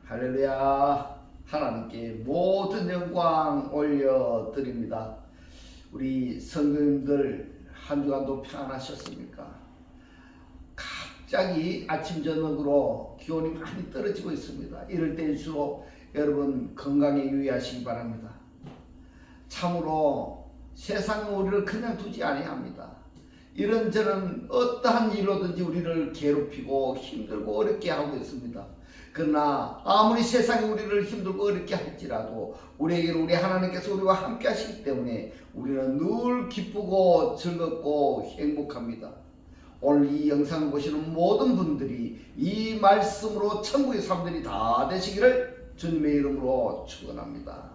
할렐루야. 하나님께 모든 영광 올려드립니다. 우리 성도님들 한 주간도 평안하셨습니까? 갑자기 아침 저녁으로 기온이 많이 떨어지고 있습니다. 이럴 때일수록 여러분 건강에 유의하시기 바랍니다. 참으로 세상은 우리를 그냥 두지 아니합니다. 이런저런 어떠한 일로든지 우리를 괴롭히고 힘들고 어렵게 하고 있습니다. 그러나 아무리 세상이 우리를 힘들고 어렵게 할지라도 우리에게는 우리 하나님께서 우리와 함께 하시기 때문에 우리는 늘 기쁘고 즐겁고 행복합니다. 오늘 이 영상을 보시는 모든 분들이 이 말씀으로 천국의 사람들이 다 되시기를 주님의 이름으로 축원합니다.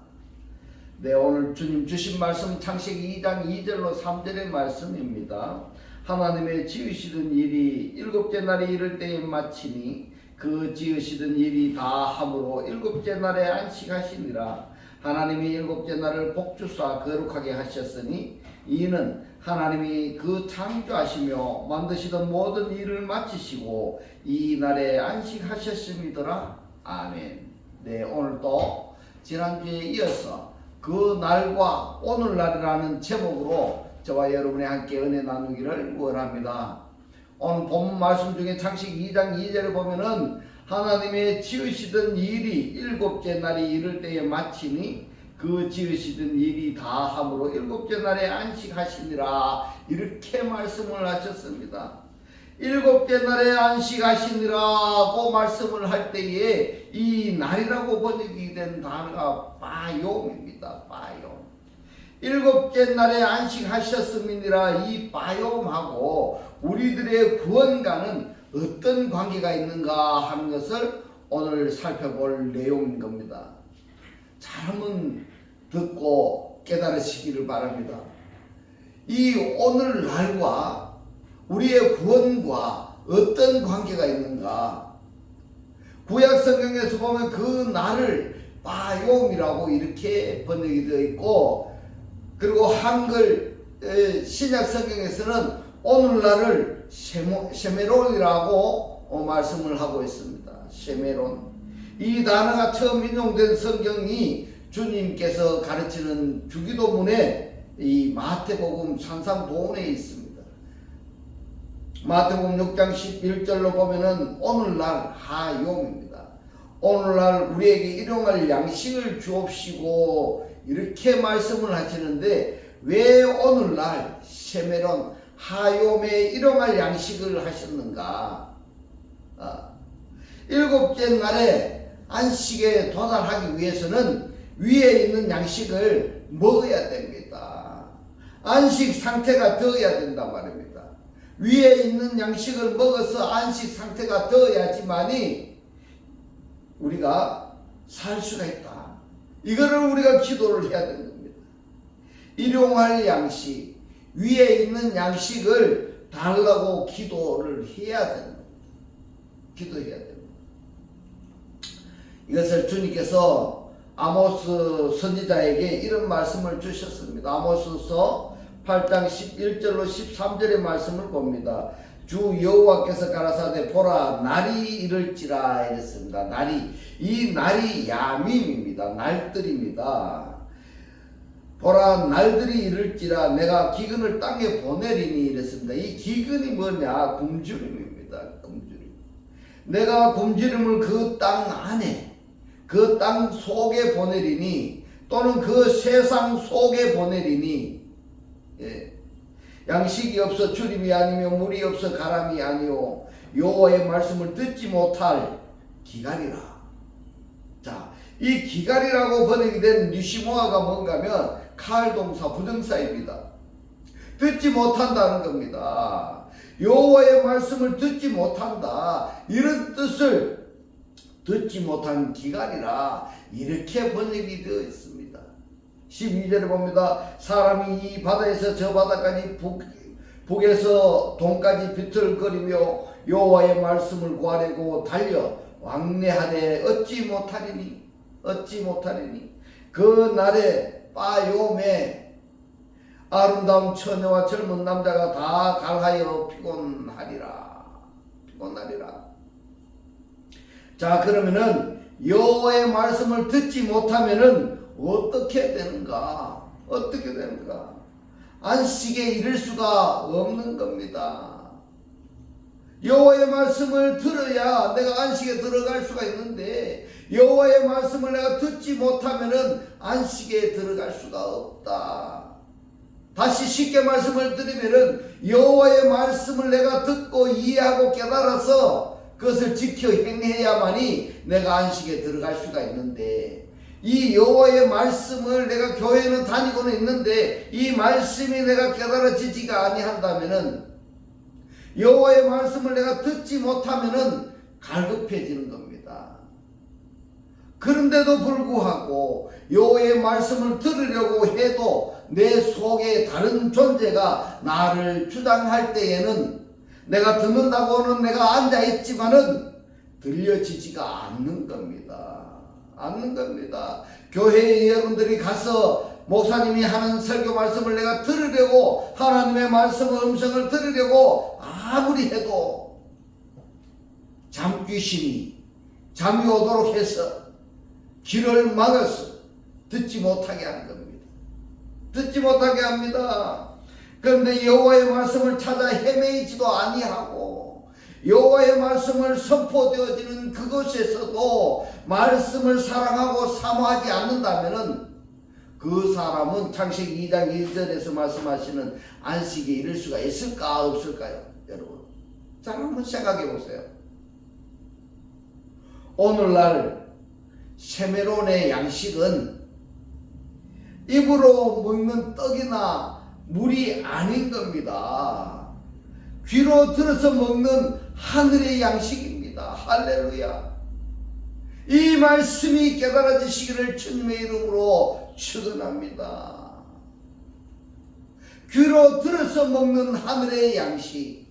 네, 오늘 주님 주신 말씀 창세기 2장 2절로 3절의 말씀입니다. 하나님의 지으시던 일이 일곱째 날에 이를 때에 마치니 그 지으시던 일이 다 함으로 일곱째 날에 안식하시니라. 하나님이 일곱째 날을 복주사 거룩하게 하셨으니 이는 하나님이 그 창조하시며 만드시던 모든 일을 마치시고 이 날에 안식하셨음이더라. 아멘. 네, 오늘도 지난주에 이어서 그 날과 오늘날이라는 제목으로 저와 여러분이 함께 은혜 나누기를 원합니다. 오늘 본 말씀 중에 창세기 2장 2절에 보면은 하나님의 지으시던 일이 일곱째 날이 이를 때에 마치니 그 지으시던 일이 다 함으로 일곱째 날에 안식하시니라 이렇게 말씀을 하셨습니다. 일곱째 날에 안식하시니라고 말씀을 할 때에 이 날이라고 번역이 된 단어가 바욤입니다. 바욤. 일곱째 날에 안식하셨음이니라. 이 바욤하고 우리들의 구원과는 어떤 관계가 있는가 하는 것을 오늘 살펴볼 내용인 겁니다. 잘 한번 듣고 깨달으시기를 바랍니다. 이 오늘날과 우리의 구원과 어떤 관계가 있는가? 구약 성경에서 보면 그 날을 바욤이라고 이렇게 번역이 되어 있고, 그리고 한글 신약 성경에서는 오늘날을 쉐메론이라고 말씀을 하고 있습니다. 쉐메론. 이 단어가 처음 인용된 성경이 주님께서 가르치는 주기도문에 이 마태복음 산상보훈에 있습니다. 마태복음 6장 11절로 보면은 오늘날 하욤입니다. 오늘날 우리에게 일용할 양식을 주옵시고 이렇게 말씀을 하시는데 왜 오늘날 쉐메론 하욤에 일용할 양식을 하셨는가? 일곱째 날에 안식에 도달하기 위해서는 위에 있는 양식을 먹어야 됩니다. 안식 상태가 되어야 된단 말입니다. 위에 있는 양식을 먹어서 안식 상태가 되어야지만이 우리가 살 수가 있다. 이거를 우리가 기도를 해야 되는 겁니다. 일용할 양식, 위에 있는 양식을 달라고 기도를 해야 되는 겁니다. 기도해야 됩니다. 이것을 주님께서 아모스 선지자에게 이런 말씀을 주셨습니다. 아모스서 8장 11절로 13절의 말씀을 봅니다. 주 여호와께서 가라사대 보라 날이 이를지라 이랬습니다. 이 날이 야밈입니다. 날들입니다. 보라 날들이 이를지라 내가 기근을 땅에 보내리니 이랬습니다. 이 기근이 뭐냐? 굶주림입니다. 굶주림. 내가 굶주림을 그 땅 안에 그 땅 속에 보내리니 또는 그 세상 속에 보내리니 양식이 없어 주림이 아니며 물이 없어 가람이 아니요 여호와의 말씀을 듣지 못할 기갈이라. 자, 이 기갈이라고 번역이 된 니시모아가 뭔가면 칼동사 부정사입니다. 듣지 못한다는 겁니다. 여호와의 말씀을 듣지 못한다 이런 뜻을 듣지 못한 기갈이라 이렇게 번역이 되어 있습니다. 12절에 봅니다. 사람이 이 바다에서 저 바다까지 북에서 동까지 비틀거리며 여호와의 말씀을 구하려고 달려 왕래하되 어찌 못하리니 그 날에 바욤에 아름다운 처녀와 젊은 남자가 다 갈하여 피곤하리라. 자, 그러면은 여호와의 말씀을 듣지 못하면은 어떻게 되는가? 어떻게 되는가? 안식에 이를 수가 없는 겁니다. 여호와의 말씀을 들어야 내가 안식에 들어갈 수가 있는데 여호와의 말씀을 내가 듣지 못하면은 안식에 들어갈 수가 없다. 다시 쉽게 말씀을 드리면은 여호와의 말씀을 내가 듣고 이해하고 깨달아서 그것을 지켜 행해야만이 내가 안식에 들어갈 수가 있는데 이 여호와의 말씀을 내가 교회는 다니고는 있는데 이 말씀이 내가 깨달아지지가 아니한다면은 여호와의 말씀을 내가 듣지 못하면은 갈급해지는 겁니다. 그런데도 불구하고 여호와의 말씀을 들으려고 해도 내 속에 다른 존재가 나를 주장할 때에는 내가 듣는다고는 내가 앉아있지만은 들려지지가 않는 겁니다. 않는 겁니다. 교회에 여러분들이 가서 목사님이 하는 설교 말씀을 내가 들으려고 하나님의 말씀의 음성을 들으려고 아무리 해도 잠귀신이 잠이 오도록 해서 귀를 막아서 듣지 못하게 하는 겁니다. 듣지 못하게 합니다. 그런데 여호와의 말씀을 찾아 헤매이지도 아니하고 여호와의 말씀을 선포되어지는 그곳에서도 말씀을 사랑하고 사모하지 않는다면은 그 사람은 창세기 2장 1절에서 말씀하시는 안식에 이를 수가 있을까 없을까요? 여러분 잘 한번 생각해 보세요. 오늘날 세메론의 양식은 입으로 먹는 떡이나 물이 아닌 겁니다. 귀로 들어서 먹는 하늘의 양식입니다. 할렐루야. 이 말씀이 깨달아지시기를 주님의 이름으로 축원합니다. 귀로 들어서 먹는 하늘의 양식.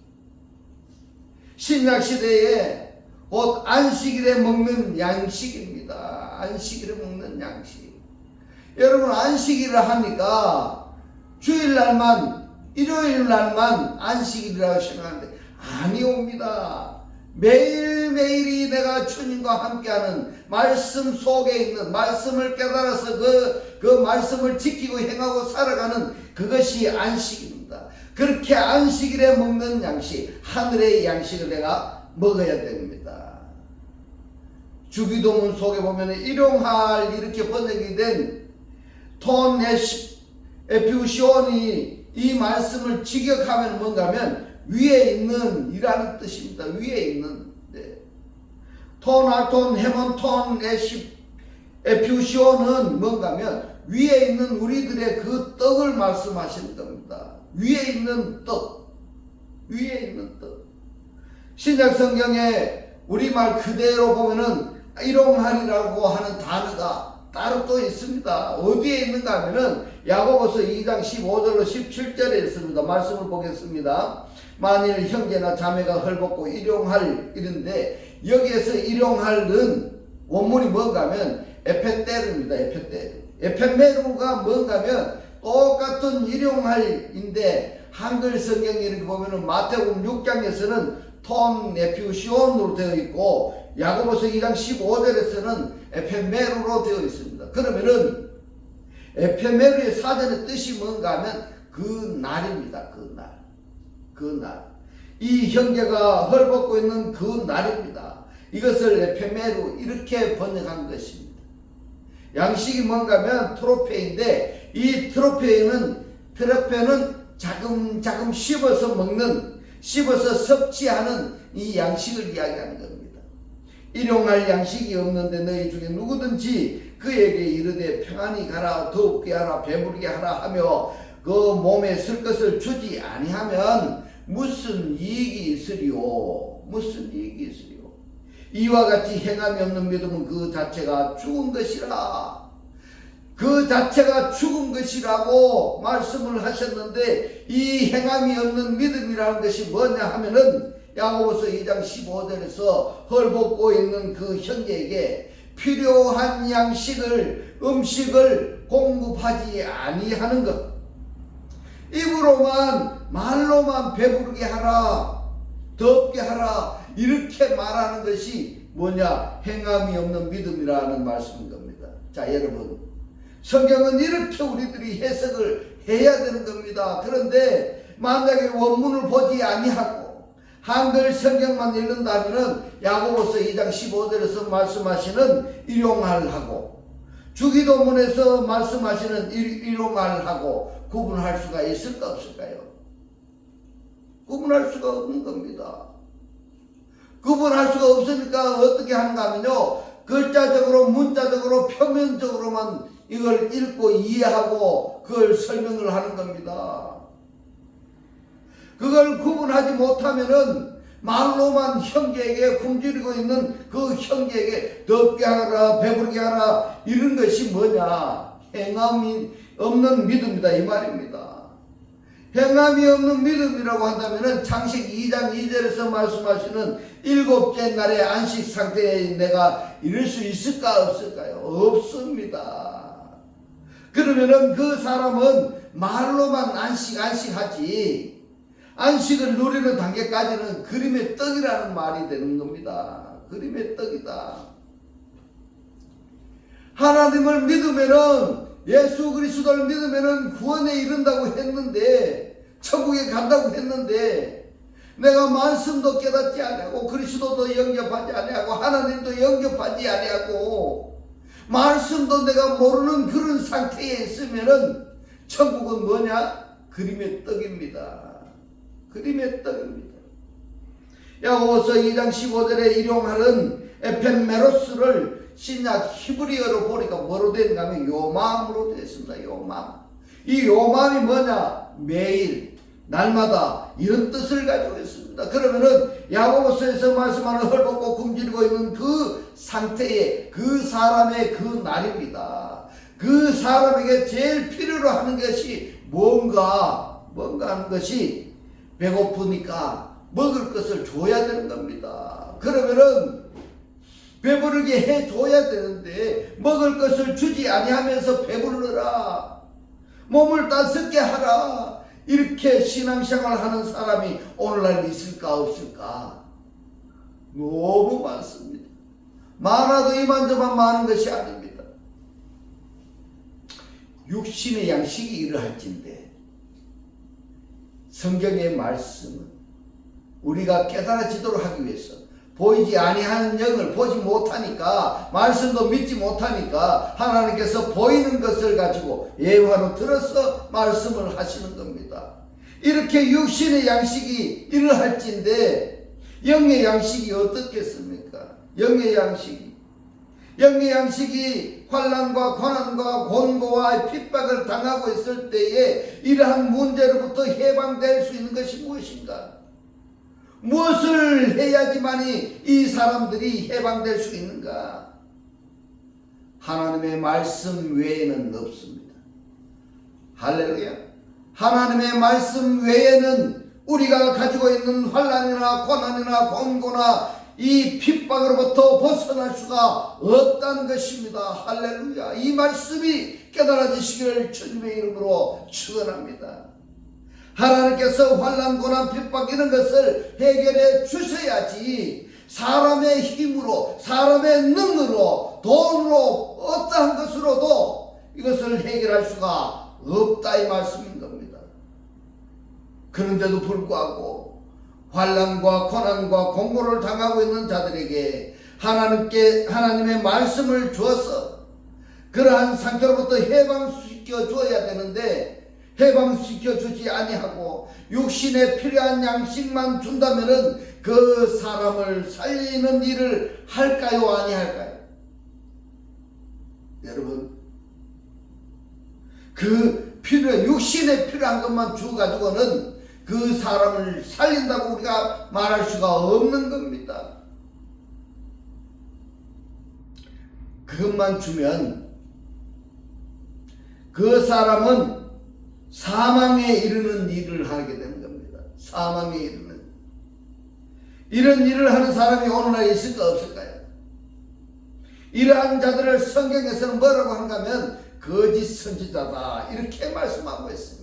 신약시대에 곧 안식일에 먹는 양식입니다. 안식일에 먹는 양식. 여러분 안식일을 하니까 주일날만 일요일날만 안식일이라고 생각하는데 아니옵니다. 매일매일이 내가 주님과 함께하는 말씀 속에 있는 말씀을 깨달아서 그 말씀을 지키고 행하고 살아가는 그것이 안식입니다. 그렇게 안식일에 먹는 양식, 하늘의 양식을 내가 먹어야 됩니다. 주기도문 속에 보면 일용할 이렇게 번역이 된 톤 에피우시온이 이 말씀을 직역하면 뭔가 하면 위에 있는 이라는 뜻입니다. 위에 있는 톤, 알톤, 헤몬, 톤, 에피우시온은 뭔가 하면 위에 있는 우리들의 그 떡을 말씀하시는 겁니다. 위에 있는 떡, 위에 있는 떡. 신약 성경에 우리말 그대로 보면은 일용할이라고 하는 단어가 따로 또 있습니다. 어디에 있는가 하면은 야고보서 2장 15절로 17절에 있습니다. 말씀을 보겠습니다. 만일 형제나 자매가 헐벗고 일용할 이런데 여기에서 일용할은 원문이 뭔가 하면 에페테르입니다. 에페테르. 에페메루가 뭔가 하면 똑같은 일용할인데 한글 성경에 이렇게 보면은 마태복음 6장에서는 톤 에피우시온으로 되어 있고 야고보서 2장 15절에서는 에페메루로 되어 있습니다. 그러면은 에페메루의 사전의 뜻이 뭔가 하면 그 날입니다. 그 날. 그 날. 이 형제가 헐벗고 있는 그 날입니다. 이것을 에페메루 이렇게 번역한 것입니다. 양식이 뭔가 하면 트로페인데 이 트로페는 자금 씹어서 먹는 씹어서 섭취하는 이 양식을 이야기하는 겁니다. 일용할 양식이 없는데 너희 중에 누구든지 그에게 이르되 평안히 가라 더욱게 하라 배부르게 하라 하며 그 몸에 쓸 것을 주지 아니하면 무슨 이익이 있으리요. 무슨 이익이 있으리요. 이와 같이 행함이 없는 믿음은 그 자체가 죽은 것이라. 그 자체가 죽은 것이라고 말씀을 하셨는데 이 행함이 없는 믿음이라는 것이 뭐냐 하면은 야고보서 2장 15절에서 헐벗고 있는 그 형제에게 필요한 음식을 공급하지 아니하는 것. 입으로만 말로만 배부르게 하라 덥게 하라 이렇게 말하는 것이 뭐냐? 행함이 없는 믿음이라는 말씀인 겁니다. 자, 여러분, 성경은 이렇게 우리들이 해석을 해야 되는 겁니다. 그런데 만약에 원문을 보지 아니하고 한글 성경만 읽는다면은 야고보서 2장 15절에서 말씀하시는 일용할하고 주기도문에서 말씀하시는 일용할하고 구분할 수가 있을까 없을까요? 구분할 수가 없는 겁니다. 구분할 수가 없으니까 어떻게 하는가 하면요, 글자적으로 문자적으로 표면적으로만 이걸 읽고 이해하고 그걸 설명을 하는 겁니다. 그걸 구분하지 못하면은 말로만 형제에게 굶주리고 있는 그 형제에게 덥게 하라 배부르게 하라 이런 것이 뭐냐? 행함이 없는 믿음이다 이 말입니다. 행함이 없는 믿음이라고 한다면은 창세기 2장 2절에서 말씀하시는 일곱째 날의 안식 상태에 내가 이룰 수 있을까 없을까요? 없습니다. 그러면은 그 사람은 말로만 안식하지 안식을 누리는 단계까지는 그림의 떡이라는 말이 되는 겁니다. 그림의 떡이다. 하나님을 믿으면은 예수 그리스도를 믿으면은 구원에 이른다고 했는데 천국에 간다고 했는데 내가 말씀도 깨닫지 아니하고 그리스도도 영접하지 아니하고 하나님도 영접하지 아니하고 말씀도 내가 모르는 그런 상태에 있으면은 천국은 뭐냐? 그림의 떡입니다. 그림의 떡입니다. 야고보서 2장 15절에 일용하는 에펜메로스를 신약 히브리어로 보니까 뭐로 되는가 하면 요마음으로 되어 있습니다. 요마음. 이 요마음이 뭐냐? 매일 날마다 이런 뜻을 가지고 있습니다. 그러면은 야고보서에서 말씀하는 헐벗고 굶주리고 있는 그 상태에 그 사람의 그 날입니다. 그 사람에게 제일 필요로 하는 것이 뭔가 하는 것이 배고프니까 먹을 것을 줘야 되는 겁니다. 그러면은 배부르게 해줘야 되는데 먹을 것을 주지 아니하면서 배부르라 몸을 따숩게 하라 이렇게 신앙생활 하는 사람이 오늘날 있을까 없을까? 너무 많습니다. 많아도 이만저만 많은 것이 아닙니다. 육신의 양식이 이러할진데 성경의 말씀은 우리가 깨달아지도록 하기 위해서 보이지 아니하는 영을 보지 못하니까 말씀도 믿지 못하니까 하나님께서 보이는 것을 가지고 예화로 들어서 말씀을 하시는 겁니다. 이렇게 육신의 양식이 이러할진데 영의 양식이 어떻겠습니까? 영의 양식이 환난과 고난과 곤고와 핍박을 당하고 있을 때에 이러한 문제로부터 해방될 수 있는 것이 무엇인가? 무엇을 해야지만이 이 사람들이 해방될 수 있는가? 하나님의 말씀 외에는 없습니다. 할렐루야. 하나님의 말씀 외에는 우리가 가지고 있는 환난이나 고난이나 곤고나 이 핍박으로부터 벗어날 수가 없다는 것입니다. 할렐루야. 이 말씀이 깨달아지시기를 주님의 이름으로 축원합니다. 하나님께서 환난, 고난, 핍박 이런 것을 해결해 주셔야지 사람의 힘으로 사람의 능으로 돈으로 어떠한 것으로도 이것을 해결할 수가 없다 이 말씀인 겁니다. 그런데도 불구하고 환난과 고난과 공고를 당하고 있는 자들에게 하나님의 말씀을 주어서 그러한 상태로부터 해방시켜 줘야 되는데 해방시켜 주지 아니하고 육신에 필요한 양식만 준다면은 그 사람을 살리는 일을 할까요 아니할까요? 여러분 그 육신에 필요한 것만 주가지고는 그 사람을 살린다고 우리가 말할 수가 없는 겁니다. 그것만 주면 그 사람은 사망에 이르는 일을 하게 되는 겁니다. 사망에 이르는 이런 일을 하는 사람이 오늘날 있을까 없을까요? 이러한 자들을 성경에서는 뭐라고 하는가 하면 거짓 선지자다 이렇게 말씀하고 있습니다.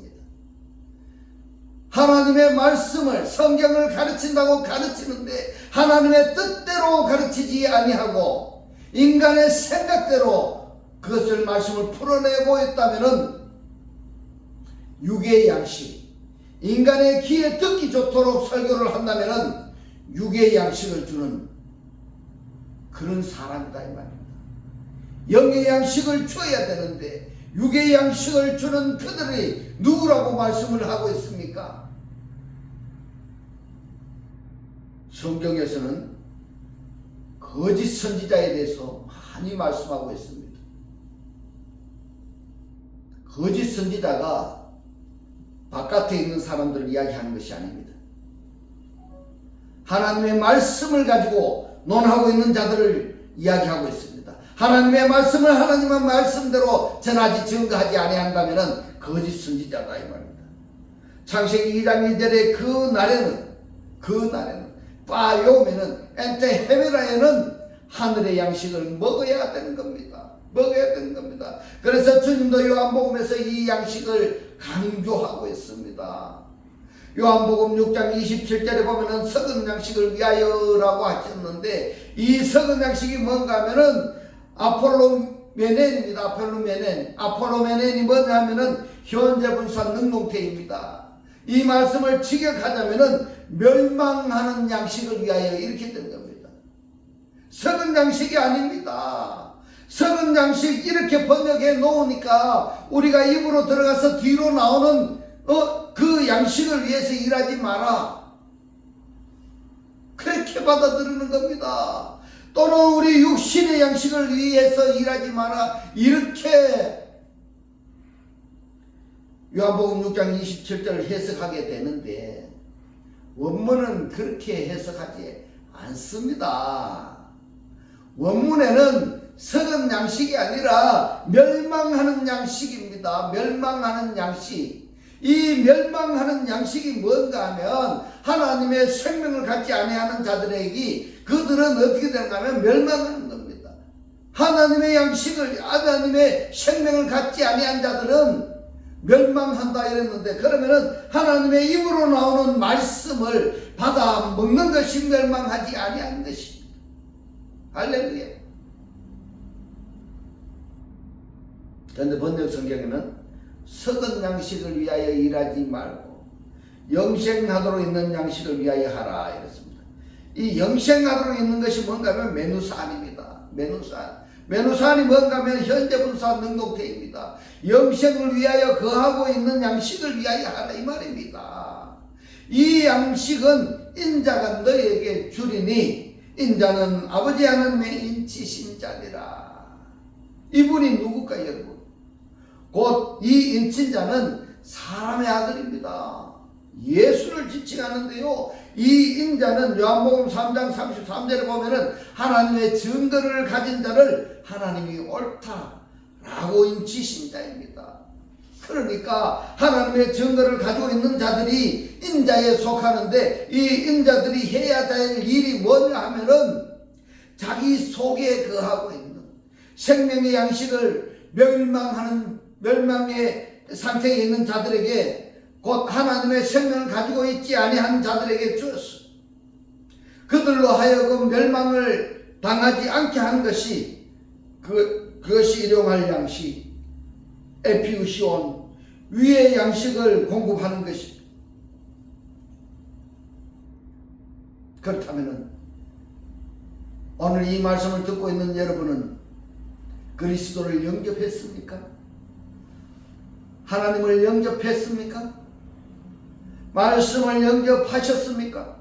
하나님의 말씀을 성경을 가르친다고 가르치는데 하나님의 뜻대로 가르치지 아니하고 인간의 생각대로 그것을 말씀을 풀어내고 있다면은 육의 양식, 인간의 귀에 듣기 좋도록 설교를 한다면은 육의 양식을 주는 그런 사람이다 이 말입니다. 영의 양식을 줘야 되는데 육의 양식을 주는 그들이 누구라고 말씀을 하고 있습니까? 성경에서는 거짓 선지자에 대해서 많이 말씀하고 있습니다. 거짓 선지자가 바깥에 있는 사람들을 이야기하는 것이 아닙니다. 하나님의 말씀을 가지고 논하고 있는 자들을 이야기하고 있습니다. 하나님의 말씀을 하나님의 말씀대로 전하지 증거하지 아니한다면 거짓 선지자다 이 말입니다. 창세기 2장 2절에 그 날에는 빠요메는 엔테 헤메라에는 하늘의 양식을 먹어야 되는 겁니다. 먹어야 되는 겁니다. 그래서 주님도 요한복음에서 이 양식을 강조하고 있습니다. 요한복음 6장 27절에 보면은 썩은 양식을 위하여라고 하셨는데 이 썩은 양식이 뭔가 하면은 아폴로메넨입니다. 아폴로메넨이 뭐냐면은 현재 분사 능동태입니다. 이 말씀을 직역하자면은 멸망하는 양식을 위하여 이렇게 된 겁니다. 썩은 양식이 아닙니다. 썩은 양식 이렇게 번역해 놓으니까 우리가 입으로 들어가서 뒤로 나오는 그 양식을 위해서 일하지 마라. 그렇게 받아들이는 겁니다. 또는 우리 육신의 양식을 위해서 일하지 마라. 이렇게 요한복음 6장 27절을 해석하게 되는데 원문은 그렇게 해석하지 않습니다. 원문에는 썩은 양식이 아니라 멸망하는 양식입니다. 멸망하는 양식. 이 멸망하는 양식이 뭔가 하면 하나님의 생명을 갖지 아니하는 자들에게 그들은 어떻게 되는가 하면 멸망하는 겁니다. 하나님의 양식을 하나님의 생명을 갖지 아니한 자들은 멸망한다 이랬는데 그러면은 하나님의 입으로 나오는 말씀을 받아 먹는 것이 멸망하지 아니한 것입니다. 할렐루야. 그런데 번역 성경에는 썩은 양식을 위하여 일하지 말고 영생하도록 있는 양식을 위하여 하라 이랬습니다. 이 영생하도록 있는 것이 뭔가 하면 메누산입니다. 메누산이 뭔가 하면 현재 분사 능동태입니다. 영생을 위하여 거하고 있는 양식을 위하여 하라 이 말입니다. 이 양식은 인자가 너에게 주리니 인자는 아버지 하나님의 인치신 자니라. 이분이 누굴까 여러분? 곧 이 인친자는 사람의 아들입니다. 예수를 지칭하는데요. 이 인자는 요한복음 3장 33절에 보면은 하나님의 증거를 가진 자를 하나님이 옳다라고 인치신 자입니다. 그러니까 하나님의 증거를 가지고 있는 자들이 인자에 속하는데 이 인자들이 해야 될 일이 뭐냐 하면은 자기 속에 거하고 있는 생명의 양식을 멸망의 상태에 있는 자들에게 곧 하나님의 생명을 가지고 있지 아니한 자들에게 주었어. 그들로 하여금 멸망을 당하지 않게 한 것이 그것이 일용할 양식, 에피우시온, 위의 양식을 공급하는 것입니다. 그렇다면 오늘 이 말씀을 듣고 있는 여러분은 그리스도를 영접했습니까? 하나님을 영접했습니까? 말씀을 영접하셨습니까?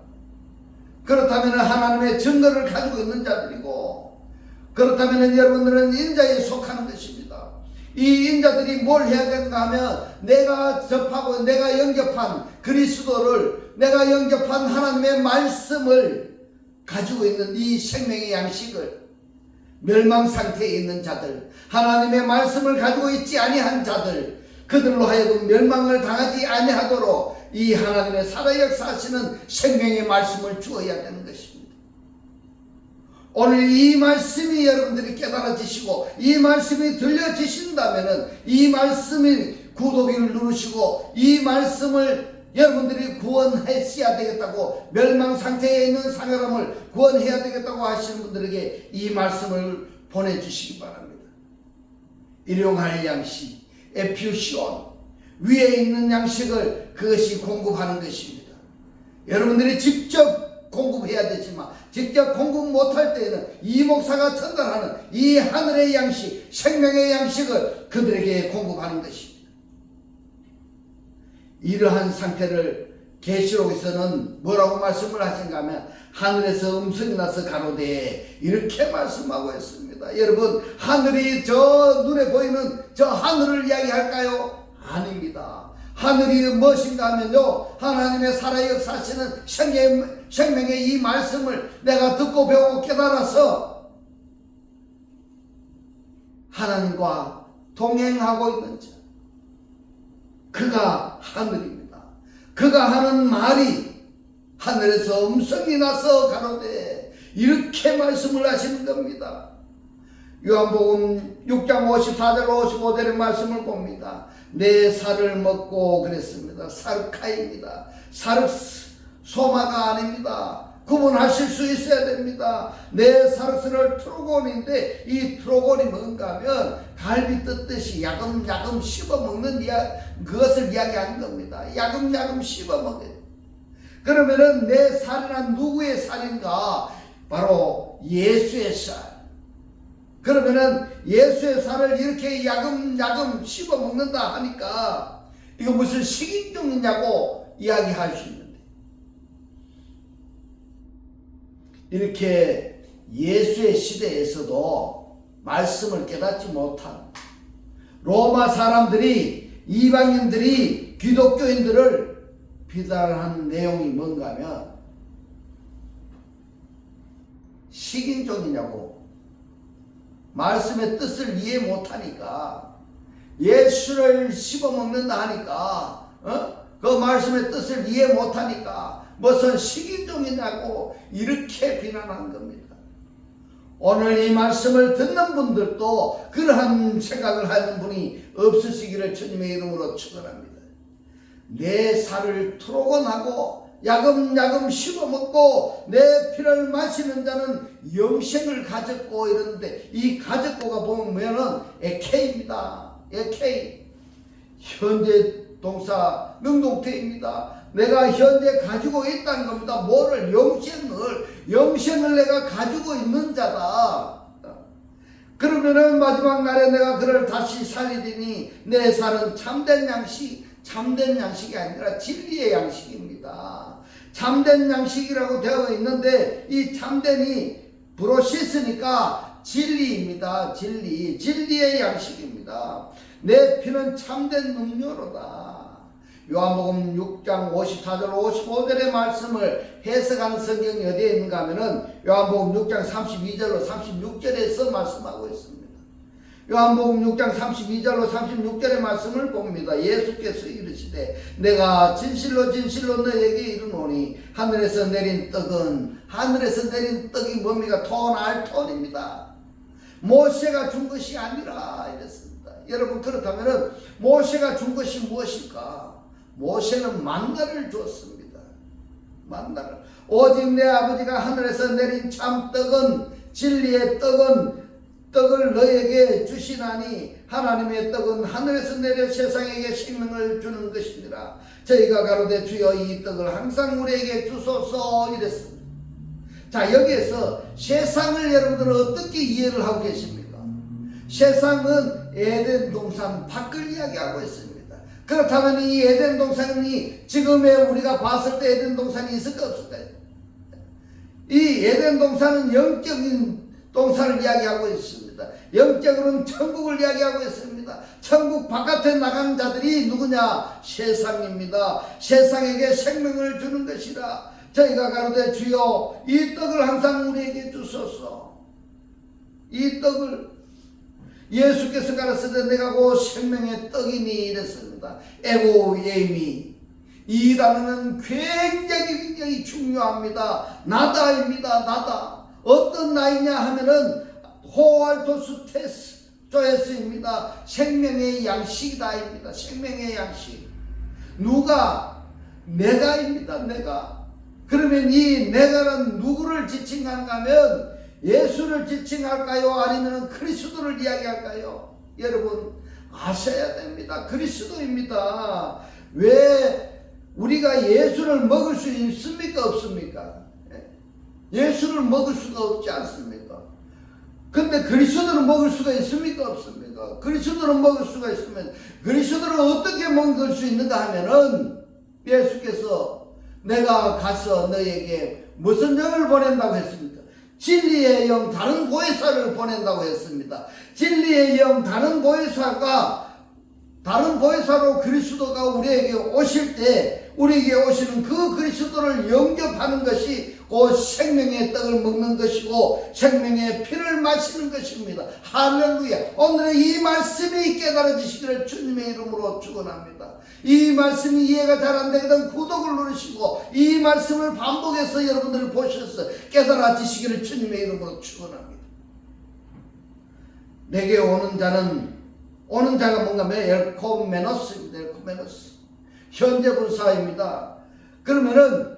그렇다면 하나님의 증거를 가지고 있는 자들이고 그렇다면 여러분들은 인자에 속하는 것입니다. 이 인자들이 뭘 해야 되는가 하면 내가 접하고 내가 영접한 그리스도를 내가 영접한 하나님의 말씀을 가지고 있는 이 생명의 양식을 멸망 상태에 있는 자들 하나님의 말씀을 가지고 있지 아니한 자들 그들로 하여금 멸망을 당하지 아니하도록 이 하나님의 살아 역사하시는 생명의 말씀을 주어야 되는 것입니다. 오늘 이 말씀이 여러분들이 깨달아지시고 이 말씀이 들려지신다면 이 말씀이 구독을 누르시고 이 말씀을 여러분들이 구원했어야 되겠다고, 멸망 상태에 있는 사람을 구원해야 되겠다고 하시는 분들에게 이 말씀을 보내주시기 바랍니다. 일용할 양식, 에피우시온, 위에 있는 양식을 그것이 공급하는 것입니다. 여러분들이 직접 공급해야 되지만 직접 공급 못할 때에는 이 목사가 전달하는 이 하늘의 양식, 생명의 양식을 그들에게 공급하는 것입니다. 이러한 상태를 계시록에서는 뭐라고 말씀을 하신가 하면 하늘에서 음성이 나서 가로되 이렇게 말씀하고 있습니다. 여러분, 하늘이 저 눈에 보이는 저 하늘을 이야기할까요? 아닙니다. 하늘이 무엇인가 하면요, 하나님의 살아 역사하시는 생명의 이 말씀을 내가 듣고 배우고 깨달아서 하나님과 동행하고 있는 자, 그가 하늘입니다. 그가 하는 말이 하늘에서 음성이 나서 가로되 이렇게 말씀을 하시는 겁니다. 요한복음 6장 54절 55절의 말씀을 봅니다. 내 살을 먹고 그랬습니다. 사르카입니다. 사르 소마가 아닙니다. 구분하실 수 있어야 됩니다. 내 사르스를 트로곤인데 이 트로곤이 뭔가 하면 갈비 뜯듯이 야금야금 씹어먹는 그것을 이야기하는 겁니다. 야금야금 씹어먹어요. 그러면은 내 살이란 누구의 살인가? 바로 예수의 살. 그러면은 예수의 살을 이렇게 야금야금 씹어먹는다 하니까 이거 무슨 식인종이냐고 이야기할 수 있는데, 이렇게 예수의 시대에서도 말씀을 깨닫지 못한 로마 사람들이, 이방인들이 기독교인들을 비난하는 내용이 뭔가 하면 식인종이냐고, 말씀의 뜻을 이해 못하니까, 예수를 씹어먹는다 하니까 그 말씀의 뜻을 이해 못하니까 무슨 식인종이냐고 이렇게 비난한 겁니다. 오늘 이 말씀을 듣는 분들도 그러한 생각을 하는 분이 없으시기를 주님의 이름으로 축원합니다. 내 살을 트로곤하고 야금야금 씹어먹고 내 피를 마시는 자는 영생을 가졌고 이러는데, 이 가졌고가 보면은 에케입니다. 에케이, 현재 동사 능동태입니다. 내가 현재 가지고 있다는 겁니다. 뭐를? 영생을 내가 가지고 있는 자다. 그러면은 마지막 날에 내가 그를 다시 살리리니 내 살은 참된 양식이 아니라 진리의 양식입니다. 참된 양식이라고 되어 있는데 이 참된이 브로시스니까 진리입니다. 진리의 양식입니다. 내 피는 참된 음료로다. 요한복음 6장 54절 55절의 말씀을 해석하는 성경이 어디에 있는가 하면은 요한복음 6장 32절로 36절에서 말씀하고 있습니다. 요한복음 6장 32절로 36절의 말씀을 봅니다. 예수께서 이르시되 내가 진실로 너에게 이르노니 하늘에서 내린 떡이 뭡니까? 톤입니다. 모세가 준 것이 아니라 이랬습니다. 여러분, 그렇다면 모세가 준 것이 무엇일까? 모세는 만나를 주었습니다. 만나를. 오직 내 아버지가 하늘에서 내린 참떡은, 진리의 떡을 너에게 주시나니 하나님의 떡은 하늘에서 내려 세상에게 생명을 주는 것이니라. 저희가 가로되 주여 이 떡을 항상 우리에게 주소서 이랬습니다. 자, 여기에서 세상을 여러분들은 어떻게 이해를 하고 계십니까? 세상은 에덴 동산 밖을 이야기하고 있습니다. 그렇다면 이 에덴 동산이 지금의 우리가 봤을 때 에덴 동산이 있을까 없을까요? 이 에덴 동산은 영적인 동산을 이야기하고 있습니다. 영적으로는 천국을 이야기하고 있습니다. 천국 바깥에 나가는 자들이 누구냐? 세상입니다. 세상에게 생명을 주는 것이라. 저희가 가로되 주여 이 떡을 항상 우리에게 주소서. 이 떡을 예수께서 가르치되 내가 곧 생명의 떡이니 이랬습니다. 에고 예미, 이 단어는 굉장히 중요합니다. 나다입니다. 나다. 어떤 나이냐 하면은 호알토스 조에스입니다. 생명의 양식이다입니다. 생명의 양식. 누가 내가입니다. 내가. 그러면 이 내가는 누구를 지칭하는가 하면 예수를 지칭할까요? 아니면 그리스도를 이야기할까요? 여러분 아셔야 됩니다. 그리스도입니다. 왜 우리가 예수를 먹을 수 있습니까? 없습니까? 예수를 먹을 수가 없지 않습니까? 근데 그리스도를 먹을 수가 있습니까? 없습니까? 그리스도를 먹을 수가 있으면 그리스도를 어떻게 먹을 수 있는가 하면은 예수께서 내가 가서 너에게 무슨 영을 보낸다고 했습니까? 진리의 영 다른 보혜사를 보낸다고 했습니다. 진리의 영 다른 보혜사로 그리스도가 우리에게 오실 때 우리에게 오시는 그 그리스도를 영접하는 것이 그 생명의 떡을 먹는 것이고 생명의 피를 마시는 것입니다. 할렐루야. 오늘의 이 말씀이 깨달아지시기를 주님의 이름으로 축원합니다. 이 말씀이 이해가 잘 안 되거든 구독을 누르시고 이 말씀을 반복해서 여러분들을 보셔서 깨달아지시기를 주님의 이름으로 축원합니다. 내게 오는 자가 뭔가 엘코메노스입니다. 엘코메노스. 현재 분사입니다. 그러면은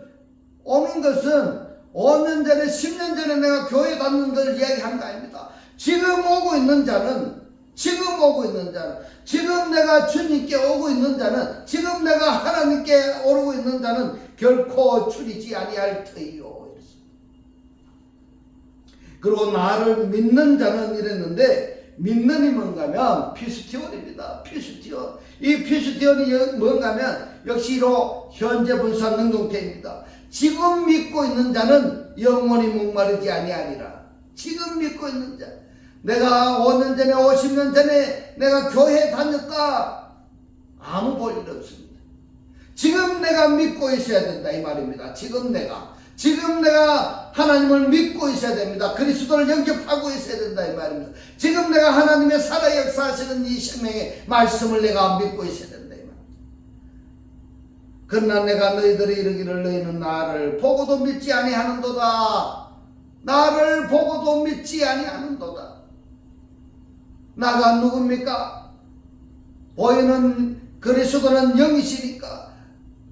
오는 것은 5년 전에 10년 전에 내가 교회 다니는 걸 이야기한 거 아닙니다. 지금 오고 있는 자는 지금 내가 주님께 오고 있는 자는 지금 내가 하나님께 오르고 있는 자는 결코 줄이지 아니할 터이요. 그리고 나를 믿는 자는 이랬는데 믿는 이 뭔가 하면 피스티온입니다. 피스티온. 이 피스티온이 뭔가 하면 역시로 현재 분사 능동태입니다. 지금 믿고 있는 자는 영원히 목마르지 아니하리라. 지금 믿고 있는 자. 내가 5년 전에 50년 전에 내가 교회 다녔다. 아무 볼일 없습니다. 지금 내가 믿고 있어야 된다 이 말입니다. 지금 내가 하나님을 믿고 있어야 됩니다. 그리스도를 영접하고 있어야 된다 이 말입니다. 지금 내가 하나님의 살아 역사하시는 이 생명의 말씀을 내가 믿고 있어야 된다 이 말입니다. 그러나 내가 너희들이 이르기를 너희는 나를 보고도 믿지 아니하는도다. 나를 보고도 믿지 아니하는도다. 나가 누굽니까? 보이는 그리스도는 영이시니까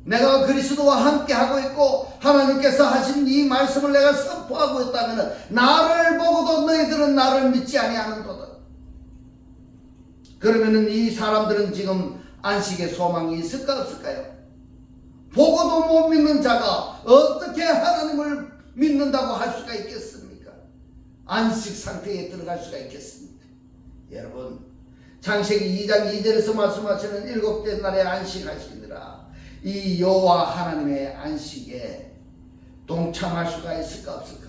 내가 그리스도와 함께 하고 있고 하나님께서 하신 이 말씀을 내가 선포하고 있다면 나를 보고도 너희들은 나를 믿지 아니하는도다. 그러면은 이 사람들은 지금 안식의 소망이 있을까 없을까요? 보고도 못 믿는 자가 어떻게 하나님을 믿는다고 할 수가 있겠습니까? 안식 상태에 들어갈 수가 있겠습니까? 여러분 창세기 2장 2절에서 말씀하시는 7째 날에 안식하시니라. 이 여호와 하나님의 안식에 동참할 수가 있을까 없을까?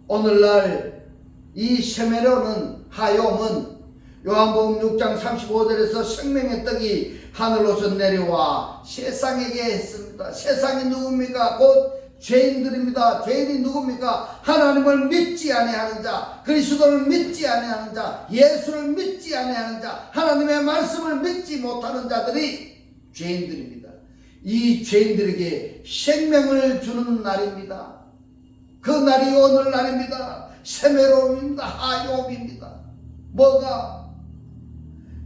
오늘날 이 세메로는 하욤은 요한복음 6장 35절에서 생명의 떡이 하늘로서 내려와 세상에게 했습니다. 세상이 누굽니까? 곧 죄인들입니다. 죄인이 누굽니까? 하나님을 믿지 아니하는 자, 그리스도를 믿지 아니하는 자, 예수를 믿지 아니하는 자, 하나님의 말씀을 믿지 못하는 자들이 죄인들입니다. 이 죄인들에게 생명을 주는 날입니다. 그 날이 오늘날입니다. 세메론입니다. 하욤입니다. 뭐가?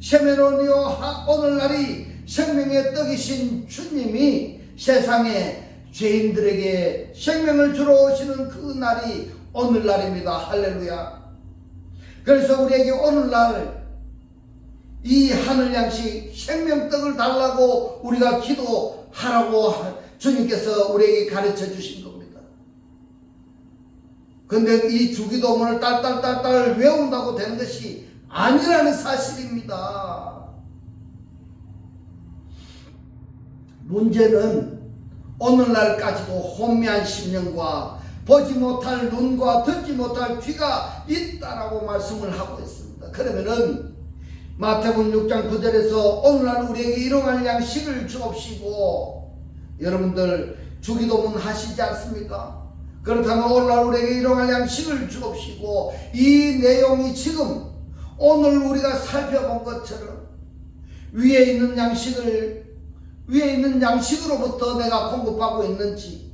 세메론이요 오늘날이 생명의 떡이신 주님이 세상에 죄인들에게 생명을 주러 오시는 그 날이 오늘날입니다. 할렐루야. 그래서 우리에게 오늘날 이 하늘 양식 생명떡을 달라고 우리가 기도하라고 주님께서 우리에게 가르쳐 주신 겁니다. 근데 이 주기도문을 딸딸딸딸 외운다고 되는 것이 아니라는 사실입니다. 문제는 오늘날까지도 혼미한 심령과 보지 못할 눈과 듣지 못할 귀가 있다라고 말씀을 하고 있습니다. 그러면은 마태복음 6장 9절에서 오늘날 우리에게 일용할 양식을 주옵시고, 여러분들 주기도문 하시지 않습니까? 그렇다면 오늘날 우리에게 일용할 양식을 주옵시고, 이 내용이 지금 오늘 우리가 살펴본 것처럼 위에 있는 양식으로부터 내가 공급하고 있는지,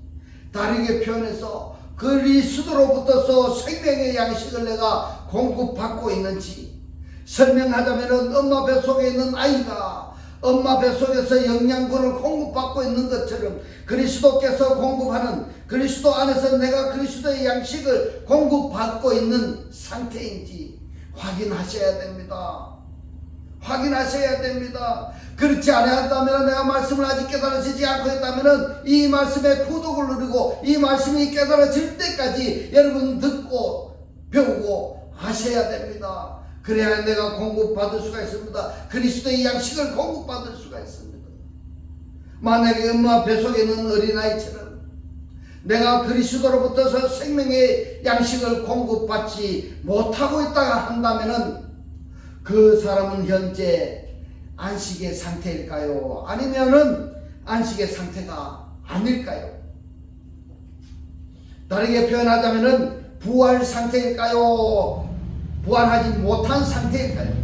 다르게 표현해서 그리스도로부터서 생명의 양식을 내가 공급받고 있는지, 설명하자면 엄마 뱃속에 있는 아이가 엄마 뱃속에서 영양분을 공급받고 있는 것처럼 그리스도께서 공급하는, 그리스도 안에서 내가 그리스도의 양식을 공급받고 있는 상태인지 확인하셔야 됩니다. 확인하셔야 됩니다. 그렇지 않았다면, 내가 말씀을 아직 깨달아지지 않고 있다면 이 말씀에 구독을 누르고 이 말씀이 깨달아질 때까지 여러분 듣고 배우고 하셔야 됩니다. 그래야 내가 공급받을 수가 있습니다. 그리스도의 양식을 공급받을 수가 있습니다. 만약에 엄마 뱃속에 있는 어린아이처럼 내가 그리스도로부터서 생명의 양식을 공급받지 못하고 있다가 한다면 그 사람은 현재 안식의 상태일까요? 아니면은 안식의 상태가 아닐까요? 다르게 표현하자면은 부활 상태일까요? 부활하지 못한 상태일까요?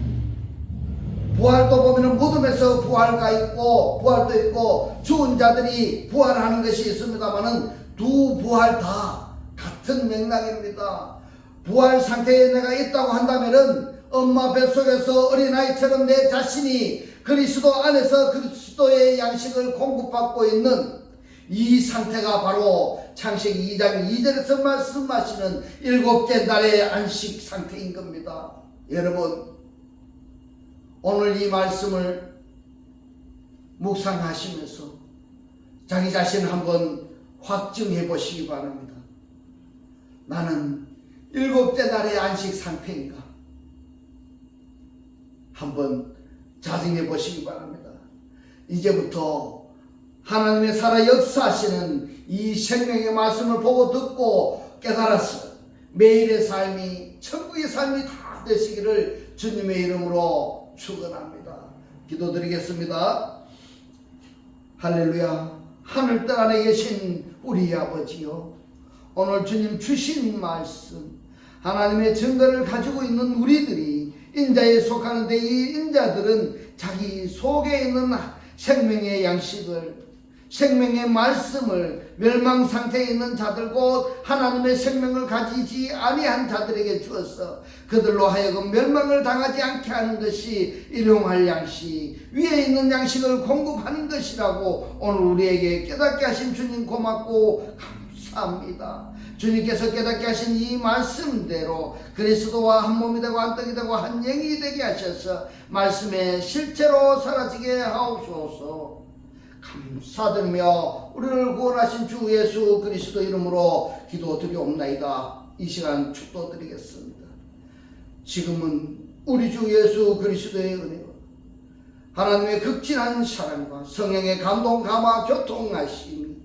부활도 보면은 무덤에서 부활가 있고 부활도 있고 죽은 자들이 부활하는 것이 있습니다만은 두 부활 다 같은 맥락입니다. 부활 상태에 내가 있다고 한다면은 엄마 뱃속에서 어린아이처럼 내 자신이 그리스도 안에서 그리스도의 양식을 공급받고 있는 이 상태가 바로 창세기 2장 2절에서 말씀하시는 7째 날의 안식 상태인 겁니다. 여러분, 오늘 이 말씀을 묵상하시면서 자기 자신을 한번 확증해 보시기 바랍니다. 나는 7째 날의 안식 상태인가? 한번 자증해 보시기 바랍니다. 이제부터 하나님의 살아 역사하시는 이 생명의 말씀을 보고 듣고 깨달아서 매일의 삶이 천국의 삶이 다 되시기를 주님의 이름으로 축원합니다. 기도드리겠습니다. 할렐루야. 하늘뜰 안에 계신 우리 아버지요, 오늘 주님 주신 말씀 하나님의 증거를 가지고 있는 우리들이 인자에 속하는데, 이 인자들은 자기 속에 있는 생명의 양식을, 생명의 말씀을 멸망 상태에 있는 자들, 곧 하나님의 생명을 가지지 아니한 자들에게 주어서 그들로 하여금 멸망을 당하지 않게 하는 것이 일용할 양식, 위에 있는 양식을 공급하는 것이라고 오늘 우리에게 깨닫게 하신 주님 고맙고 감사합니다. 주님께서 깨닫게 하신 이 말씀대로 그리스도와 한 몸이 되고 한 떡이 되고 한 영이 되게 하셔서 말씀에 실제로 사라지게 하옵소서. 감사드리며 우리를 구원하신 주 예수 그리스도 이름으로 기도드리옵나이다. 이 시간 축도드리겠습니다. 지금은 우리 주 예수 그리스도의 은혜와 하나님의 극진한 사랑과 성령의 감동 감화 교통하심이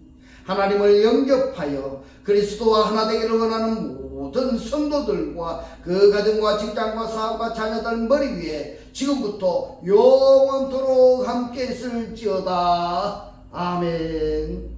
하나님을 영접하여 그리스도와 하나 되기를 원하는 모든 성도들과 그 가정과 직장과 사업과 자녀들 머리 위에 지금부터 영원토록 함께 있을지어다. 아멘.